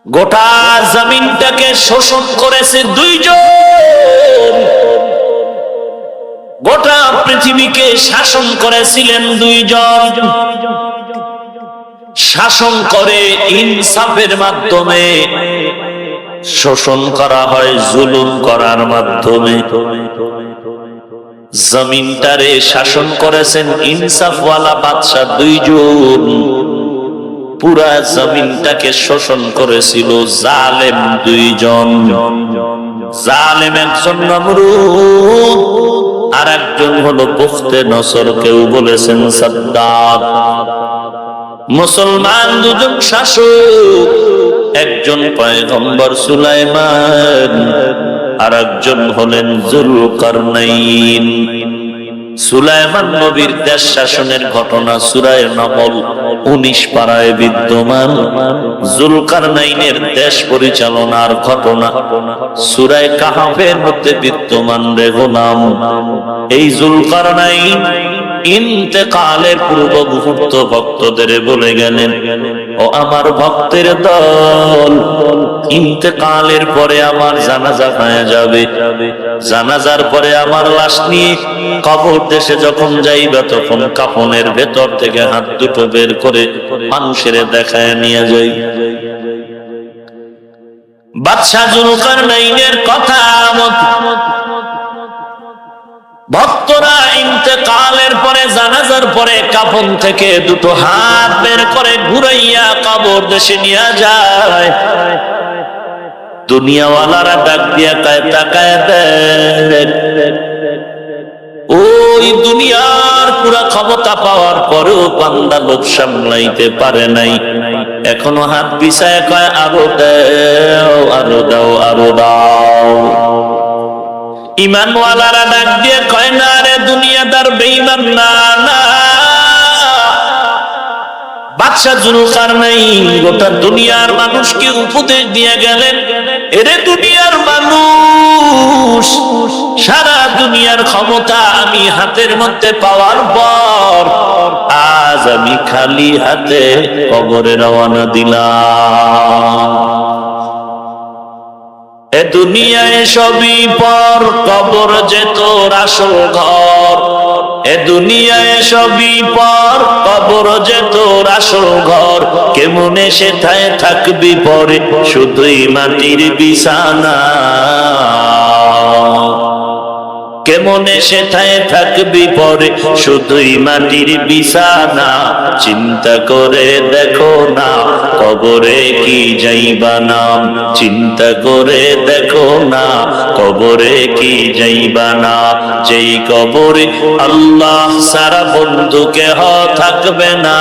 গোটা জমিনটাকে শোষণ করেছে দুইজন, গোটা পৃথিবীকে শাসন করেছিলেন দুইজন। শাসন করে ইনসাফের মাধ্যমে, শোষণ করা হয় জুলুম করার মাধ্যমে। জমিনটারে শাসন করেছেন ইনসাফওয়ালা বাদশা দুইজন, পুরা জমিনটাকে শোষণ করেছিল জালেম দুইজন। জালেম একজন নমরুদ, আর একজন হলো বুখতে নসর, কেউ বলেছেন সাদ্দাত। মুসলমান দুজন শাসক, একজন পয়গম্বর সুলাইমান, আর একজন হলেন যুলকারনাইন। সুলাইমান নবীর দেশ শাসনের ঘটনা সূরা নামল 19 পারায় বিদ্যমান। যুলকারনাইনের দেশ পরিচালনার ঘটনা সূরা কাহফের মধ্যে বিদ্যমান। রে গোলাম, এই যুলকারনাইন ইন্তেকালের পূর্ব মুহূর্ত ভক্তদের বলে গেলেন, ও আমার ভক্তের দল, ইন্তেকালের পরে আমার জানাজা হয়ে যাবে। জানাজার পরে আমার লাশ নিয়ে কবর দেশে যখন যাইবা, তখন কাফনের ভেতর থেকে হাত দুটো বের করে মানুষের দেখায় নিয়ে যাই। বাদশা যুলকারনাইনের কথা মত ভক্তরা ইন্তেকালের পরে, জানাজার পরে কাফন থেকে দুটো হাত বের করে ঘুরাইয়া কবর দেশে নিয়ে যায়। দুনিয়াওয়ালারা ডাক দিয়া তাকায় দেখ, ওই দুনিয়ার পুরা ক্ষমতা পাওয়ার পরেও বান্দা লোভ সামলাইতে পারে নাই। এখনো হাত বিছায় কয়, আরো দাও, আরো দাও, আরো দাও। ইমানওয়ালারা ডাক দিয়ে কয়, না রে দুনিয়াদার বেঈমান, না না। বাদশা যুলকারনাইন গোটা দুনিয়ার মানুষকে উপদেশ দিয়ে গেলেন, এরে দুনিয়ার মানুষ, সারা দুনিয়ার ক্ষমতা আমি হাতের মধ্যে পাওয়ার পর আজ আমি খালি হাতে কবরে রওনা দিলাম। এ দুনিয়ায় সবই পর, কবর যে তোর আসল ঘর। এ দুনিয়ায় সবই পর, কবর যে তোর আসল ঘর। কেমনে সেথায় থাকবি পরে, শুধুই মাটির বিছানা। কেমনে সেথায় থাকবি পরে, শুধুই মাটির বিছানা। চিন্তা করে দেখো না, কবরে কি যাইবা নাম। চিন্তা করে দেখো না, কবরে কি যাইবা না। যেই কবরে আল্লাহ সারা বন্ধু কেহ থাকবে না।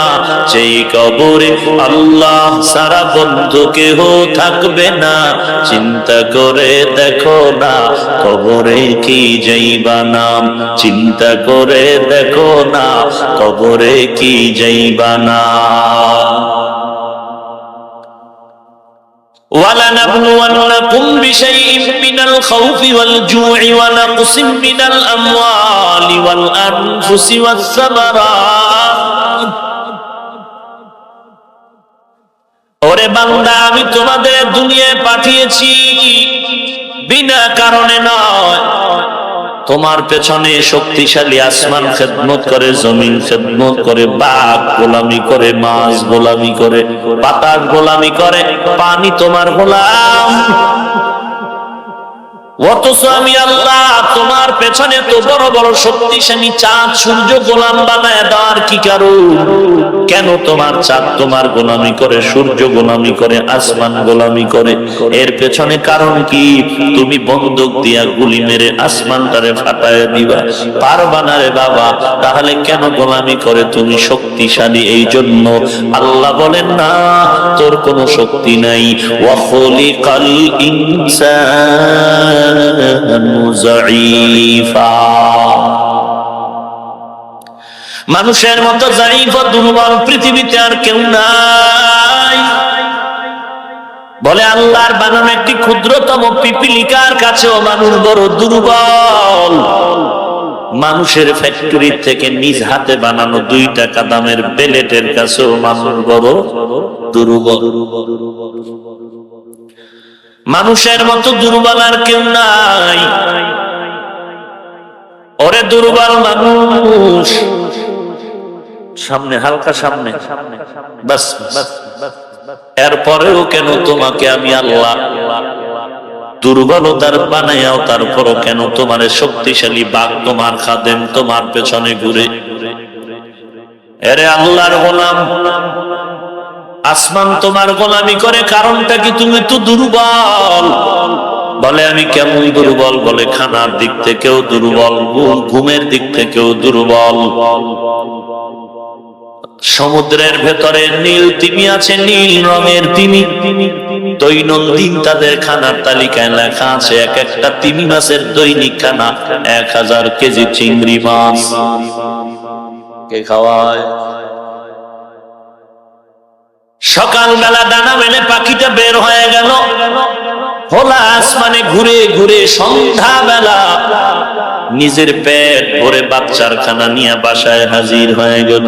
যেই কবরে আল্লাহ সারা বন্ধু কেহ থাকবে না। চিন্তা করে দেখো না, কবরে কি যাইবা নাম। চিন্তা করে দেখো না, কবরে কি যাইবা না। وَلَنَبْلُوَنَّكُمْ بِشَيْءٍ مِّنَ الْخَوْفِ وَالْجُوعِ وَنَقْصٍ مِّنَ الْأَمْوَالِ وَالْأَنفُسِ وَالثَّمَرَاتِ। ওরে বান্দা, আমি তোমাদের দুনিয়ায় পাঠিয়েছি বিনা কারণে নয়। তোমার পেছনে শক্তিশালী আসমান খেদমত করে, জমিন খেদমত করে, বাঘ গোলামি করে, মাছ গোলামি করে, বাতাস গোলামি করে, পানি তোমার গোলাম। অথচ আমি আল্লাহ তোমার পেছনে তো বড় বড় শক্তিশালী চাঁদ সূর্য গোলাম বানায় দেওয়ার কি কারণ? কেন তোমার চাঁদ তোমার গোলামি করে, সূর্য গোলামি করে, আসমান গোলামি করে? এর পেছনে কারণ কি? তুমি বন্দুক দিয়া গুলি মেরে আসমানটারে ফাটায় দিবা, পারবা না রে বাবা। তাহলে কেন গোলামি করে? তুমি শক্তিশালী এই জন্য। আল্লাহ বলেন না, তোর কোনো শক্তি নাই। ওয়া খুলিকাল ইনসানু যায়ীফা। মানুষের মতো যায়ীফ ও দুর্বল পৃথিবীতে আর কেউ নাই। বলে আল্লাহর বানানো একটি ক্ষুদ্রতম পিপিলিকার কাছেও মানুষ বড় দুর্বল। মানুষের ফ্যাক্টরি থেকে নিজ হাতে বানানো 2 টাকা দামের বেলেটের কাছেও মানুষ বড় দুর্বল। মানুষের মতো দুর্বল আর কেউ নাই। ওরে দুর্বল মানুষ, সামনে হালকা সামনে, বাস। এরপরেও কেন তোমাকে আমি আল্লাহ দুর্বলতার বানাইয়াও, তারপরও কেন তোমার শক্তিশালী বাঘ, তোমার খাদেম তোমার পেছনে ঘুরে? এরে আল্লাহর গোলাম, আসমান তোমার গোলামি করে, কারণটা কি? তুমি তো দুর্বল। বলে আমি কেমন দুর্বল? বলে খানার দিক থেকেও দুর্বল, ঘুমের দিক থেকেও দুর্বল। সমুদ্রের ভেতরে নীল তিমি আছে, নীল রঙের তিমি। দৈনন্দিন তাদের খানার তালিকায় লেখা আছে এক একটা তিমি মাছের দৈনিক খানা 1000 কেজি চিংড়ি মাছ। কে খাওয়ায়? সকালবেলা ডানা মেলে পাখিটা বের হয়ে গেল, খোলা আসমানে ঘুরে ঘুরে সন্ধ্যাবেলা নিজের পেট ভরে বাচ্চার খানা নিয়ে বাসায় হাজির হয়ে গেল।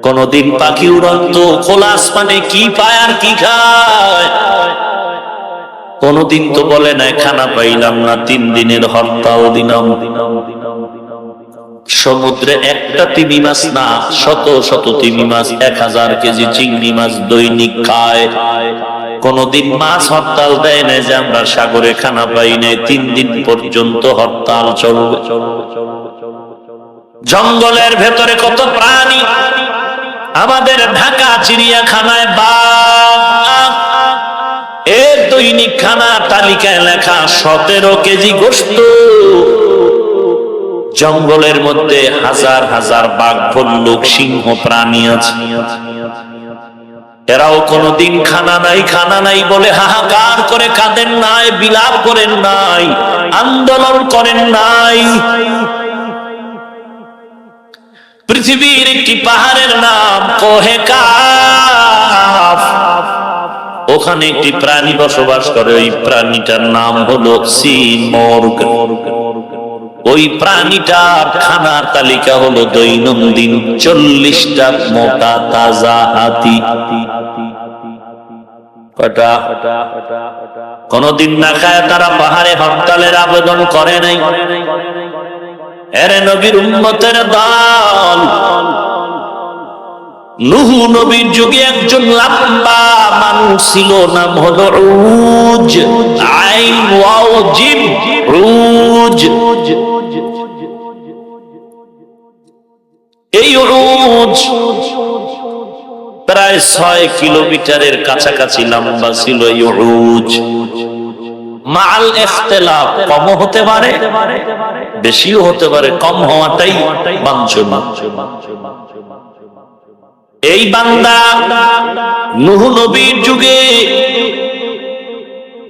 কোনদিন পাখি উড়ন্ত খোলা আসমানে কি পায় আর কি খায়? কোনদিন তো বলে নাই খানা পাইলাম না, 3 দিনের হরতাল দিলাম। সমুদ্রে একটা তিমি মাছ না, শত শত তিমি মাছ, 1000 কেজি চিংড়ি মাছ দৈনিক খায়। কোনদিন মাছ হরতাল দেয় না যে আমরা সাগরে খানা পাই নাই, 3 দিন পর্যন্ত হরতাল চলবে। জঙ্গলের ভেতরে কত প্রাণী, আমাদের ঢাকা চিড়িয়াখানায় বাঘ, এর দৈনিক খানা তালিকায় লেখা 17 কেজি গোশত। জঙ্গলের মধ্যে হাজার হাজার বাঘ, ভাল্লুক, সিংহ প্রাণী আছে। এরাও কোনদিন খানা নাই খানা নাই বলে হাহাকার করে কাঁদেন নাই, বিলাপ করেন নাই, আন্দোলন করেন নাই। পৃথিবীর একটি পাহাড়ের নাম কোহে কাফ, ওখানে একটি প্রাণী বসবাস করে, ওই প্রাণীটার নাম হলো সিমর্গ। ওই প্রাণীটার খানার তালিকা হলো দৈনন্দিন 40টা মোটা তাজা হাতি। কটা? কোনদিন না খায় তারা পাহাড়ে হরতালের আবেদন করে নাই। এরে নবীর উম্মতের দল, নূহ নবীর যুগে একজন লম্বা মানুষ ছিল, নাম হলো উজ, আইন ওয়াও জিম, উজ। এই উজ প্রায় 6 কিলোমিটারের কাছাকাছি লম্বা ছিল। এই উজ মাল ইখতিলাফ, কম হতে পারে, বেশিও হতে পারে, কম হওয়াটাই বাঞ্ছনীয়। এই বান্দা নূহ নবীর যুগে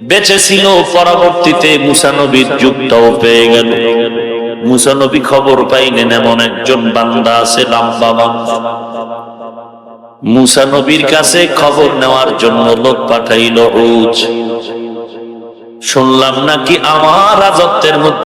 বেঁচে ছিল, পরবর্তীতে মুসা নবীর যুগটাও পেয়ে গেল। মুসা নবী খবর পাইলেন এমন একজন বান্দা আছে, লম্বা বান্দা। মুসা নবীর কাছে খবর নেওয়ার জন্য লোক পাঠাইল উজ। শুনলাম নাকি আমার রাজত্বের মধ্যে